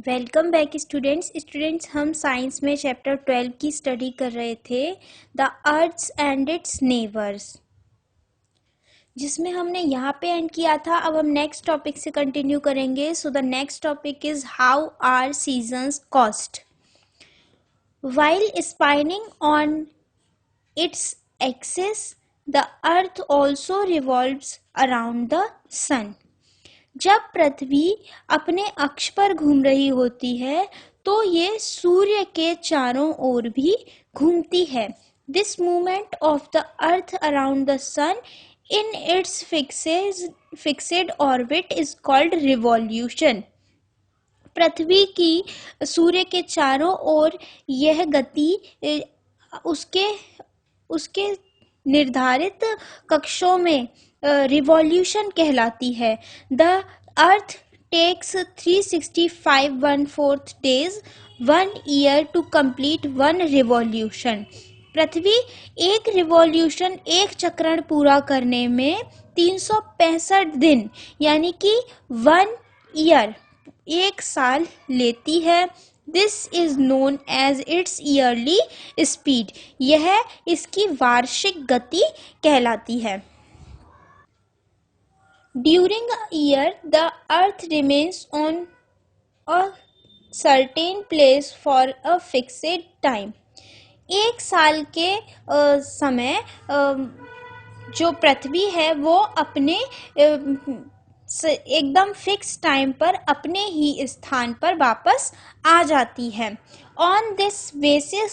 Welcome back students हम science में chapter 12 की स्टडी कर रहे थे the earth's and its neighbours, जिसमें हमने यहाँ पे एंड किया था। अब हम नेक्स्ट टॉपिक से कंटिन्यू करेंगे। So the next topic is how are seasons caused. While spinning on its axis the earth also revolves around the sun. जब पृथ्वी अपने अक्ष पर घूम रही होती है तो ये सूर्य के चारों ओर भी घूमती है। This movement of the earth around the sun in its fixed orbit is called revolution. पृथ्वी की सूर्य के चारों ओर यह गति उसके उसके निर्धारित कक्षों में रिवॉल्यूशन कहलाती है। The earth takes 365 days 1 year to complete 1 revolution. पृथ्वी एक रिवॉल्यूशन एक चक्रण पूरा करने में 365 दिन यानी कि 1 ईयर एक साल लेती है। This is known as its yearly speed. यह इसकी वार्षिक गति कहलाती है। During a year the earth remains on a certain place for a fixed time. एक साल के समय जो पृथ्वी है वो अपने एकदम फिक्स टाइम पर अपने ही स्थान पर वापस आ जाती है। On this basis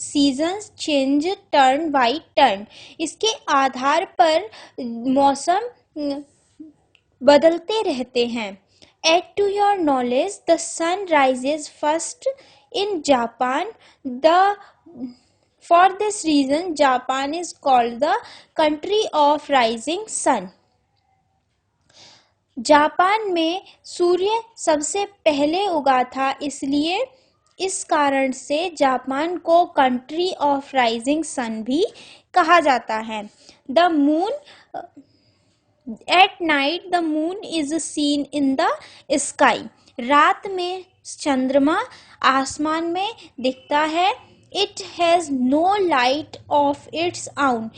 seasons change turn by turn. इसके आधार पर मौसम बदलते रहते हैं। Add to your knowledge, the sun rises first in Japan. For this reason, Japan is called the country of rising sun. Japan में सूर्य सबसे पहले उगा था, इसलिए इस कारण से जापान को कंट्री ऑफ राइजिंग सन भी कहा जाता है। The moon At night the moon is seen in the sky. रात में चंद्रमा आसमान में दिखता है। It has no light of its own.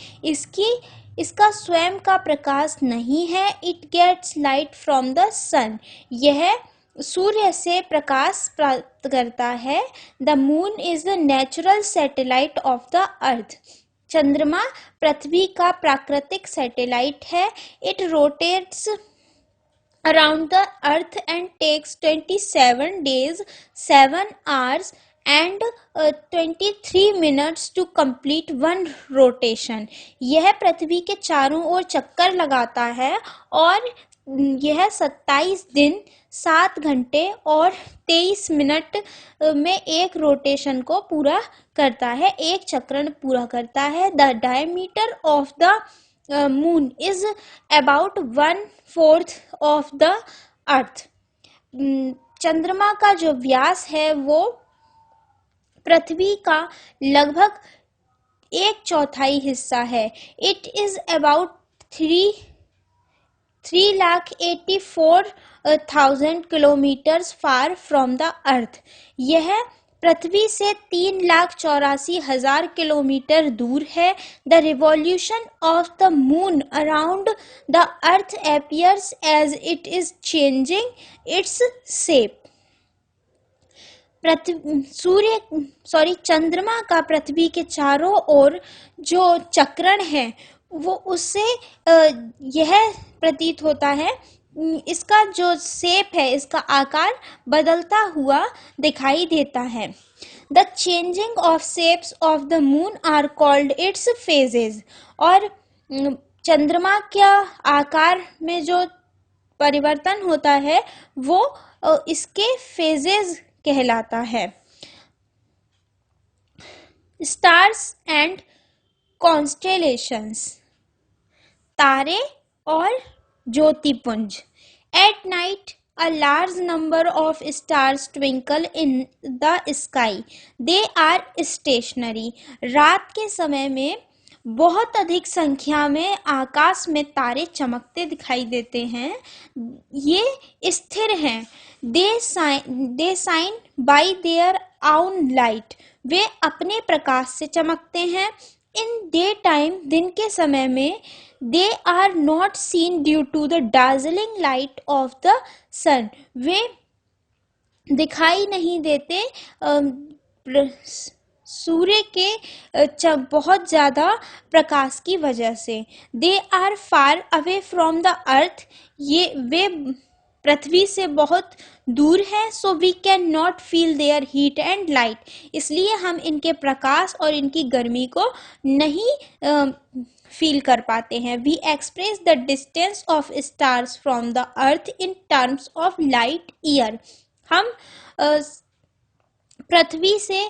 इसका स्वयं का प्रकाश नहीं है। It gets light from the sun. यह सूर्य से प्रकाश प्राप्त करता है। The moon is the natural satellite of the earth. चंद्रमा पृथ्वी का प्राकृतिक सैटेलाइट है। It rotates around the earth and takes 27 days 7 hours and 23 minutes to complete 1 rotation. यह पृथ्वी के चारों ओर चक्कर लगाता है और यह 27 दिन 7 घंटे और 23 मिनट में एक रोटेशन को पूरा करता है, एक चक्रण पूरा करता है। The diameter of the moon is about 1/4 of the अर्थ। चंद्रमा का जो व्यास है वो पृथ्वी का लगभग 1/4 हिस्सा है। It is about 3,84,000 kilometres far from the earth. यह पृथ्वी से 3,84,000 किलोमीटर दूर है। The revolution of the moon around the earth appears as it is changing its shape. चंद्रमा का पृथ्वी के चारों ओर जो चक्रण है वो उससे यह प्रतीत होता है, इसका जो शेप है, इसका आकार बदलता हुआ दिखाई देता है। The changing of shapes of the moon are called its phases. और चंद्रमा का आकार में जो परिवर्तन होता है वो इसके फेजेस कहलाता है। स्टार्स एंड कॉन्स्टेलेशंस, तारे और ज्योतिपुंज। At night a large number of stars twinkle in the sky. They are stationary. रात के समय में बहुत अधिक संख्या में आकाश में तारे चमकते दिखाई देते हैं। ये स्थिर हैं। They shine by their own light. वे अपने प्रकाश से चमकते हैं। इन डे टाइम, दिन के समय में, they are not seen due to the dazzling light of the sun. वे दिखाई नहीं देते सूर्य के बहुत ज़्यादा प्रकाश की वजह से। They are far away from the earth. वे पृथ्वी से बहुत दूर है। So we can not feel their heat and light. इसलिए हम इनके प्रकाश और इनकी गर्मी को नहीं फील कर पाते हैं। We express the distance of stars from the earth in terms of light year. हम पृथ्वी से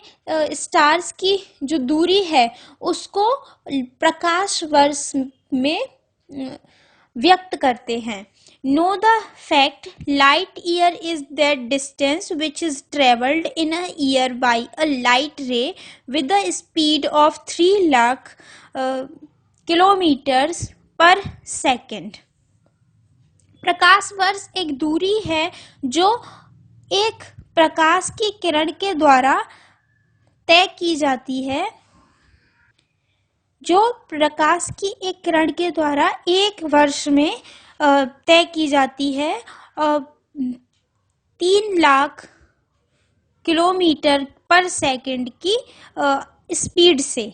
स्टार्स की जो दूरी है उसको प्रकाश वर्ष में व्यक्त करते हैं। Know the fact light year is that distance which is travelled in a year by a light ray with the speed of 3 lakh kilometres per second. प्रकाश वर्ष एक दूरी है जो एक प्रकाश की किरण के द्वारा तय की जाती है, जो प्रकाश की एक किरण के द्वारा एक वर्ष में तय की जाती है 3 लाख किलोमीटर पर सेकंड की स्पीड से।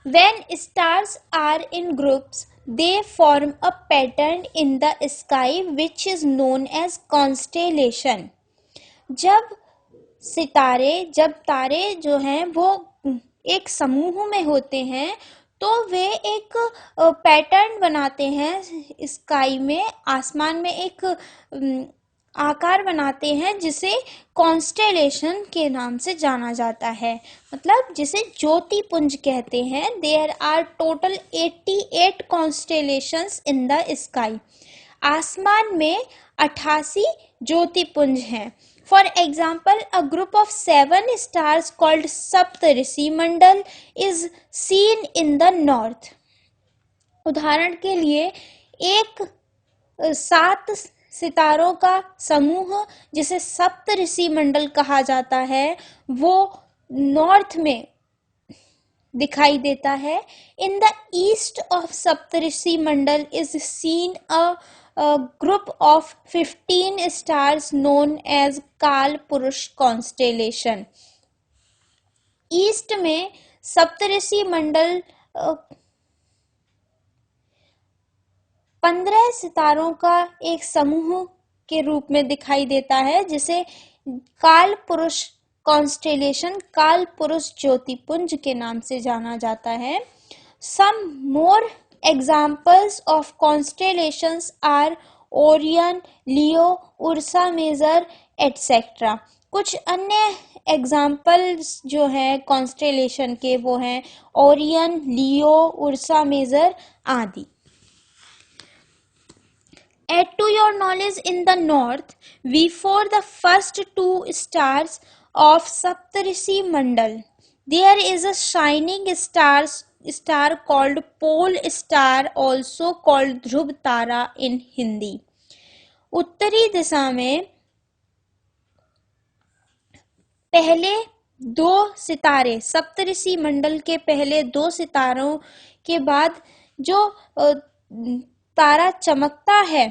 When stars are in groups, they form a pattern in the sky which is known as constellation. जब तारे जो हैं वो एक समूह में होते हैं तो वे एक पैटर्न बनाते हैं स्काई में, आसमान में एक आकार बनाते हैं जिसे कॉन्स्टेलेशन के नाम से जाना जाता है, मतलब जिसे ज्योतिपुंज कहते हैं। There are total 88 constellations in the sky. आसमान में 88 ज्योतिपुंज हैं। For example, a group of 7 stars called Saptarishi Mandal is seen in the north. उदाहरण के लिए एक 7 सितारों का समूह जिसे सप्तऋषि मंडल कहा जाता है वो नॉर्थ में दिखाई देता है। In the east of Saptarishi Mandal is seen a group of 15 stars known as Kaal Purush constellation. East में सप्तऋषि मंडल 15 सितारों का एक समूह के रूप में दिखाई देता है जिसे काल पुरुष कॉन्स्टेलेशन, काल पुरुष ज्योतिपुंज के नाम से जाना जाता है। Some more examples of constellations are Orion, Leo, Ursa Major etcetera. कुछ अन्य एग्जाम्पल्स जो हैं कॉन्स्टेलेशन के वो हैं ओरियन, लियो, उर्सा मेजर आदि। Add to your knowledge, in the north, before the first 2 stars of Saptarishi Mandal, there is a shining star called Pole Star, also called Dhruv Tara in Hindi. उत्तरी दिशा में पहले 2 सितारे, सप्तऋषि मंडल के पहले 2 सितारों के बाद जो तारा चमकता है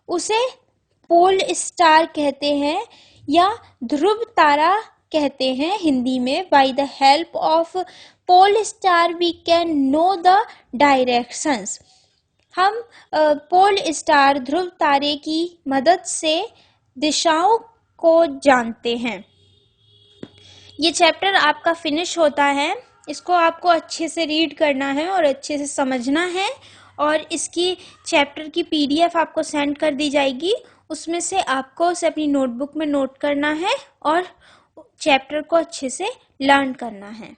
उसे पोल स्टार कहते हैं या ध्रुव तारा कहते हैं हिंदी में। By the help of pole star we can know the directions. हम पोल स्टार, ध्रुव तारे की मदद से दिशाओं को जानते हैं। ये चैप्टर आपका फिनिश होता है। इसको आपको अच्छे से रीड करना है और अच्छे से समझना है और इसकी चैप्टर की PDF आपको सेंड कर दी जाएगी। उसमें से आपको उसे अपनी नोटबुक में नोट करना है और चैप्टर को अच्छे से लर्न करना है।